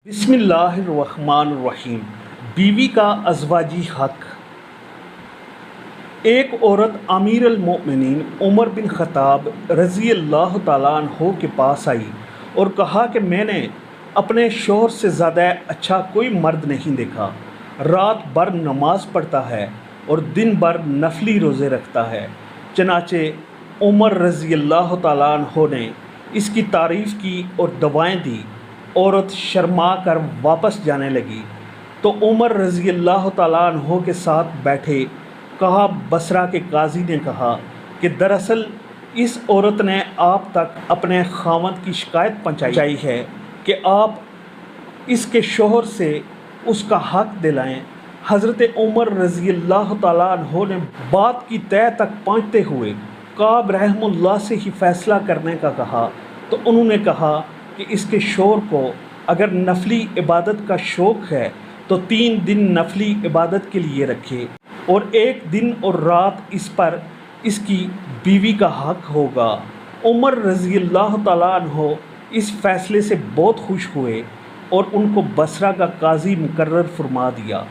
بسم اللہ الرحمن الرحیم۔ بیوی کا ازواجی حق۔ ایک عورت امیر المؤمنین عمر بن خطاب رضی اللہ تعالیٰ عنہ کے پاس آئی اور کہا کہ میں نے اپنے شوہر سے زیادہ اچھا کوئی مرد نہیں دیکھا۔ رات بھر نماز پڑھتا ہے اور دن بھر نفلی روزے رکھتا ہے۔ چنانچہ عمر رضی اللہ تعالیٰ عنہ نے اس کی تعریف کی اور دعائیں دی۔ عورت شرما کر واپس جانے لگی تو عمر رضی اللہ تعالیٰ عنہ کے ساتھ بیٹھے کہا بصرہ کے قاضی نے کہا کہ دراصل اس عورت نے آپ تک اپنے خاوند کی شکایت پہنچائی ہے کہ آپ اس کے شوہر سے اس کا حق دلائیں۔ حضرت عمر رضی اللہ تعالیٰ عنہ نے بات کی تہہ تک پہنچتے ہوئے کعب رحمہ اللہ سے ہی فیصلہ کرنے کا کہا تو انہوں نے کہا کہ اس کے شوہر کو اگر نفلی عبادت کا شوق ہے تو 3 دن نفلی عبادت کے لیے رکھے اور 1 دن اور رات اس پر اس کی بیوی کا حق ہوگا۔ عمر رضی اللہ تعالیٰ عنہ اس فیصلے سے بہت خوش ہوئے اور ان کو بصرہ کا قاضی مقرر فرما دیا۔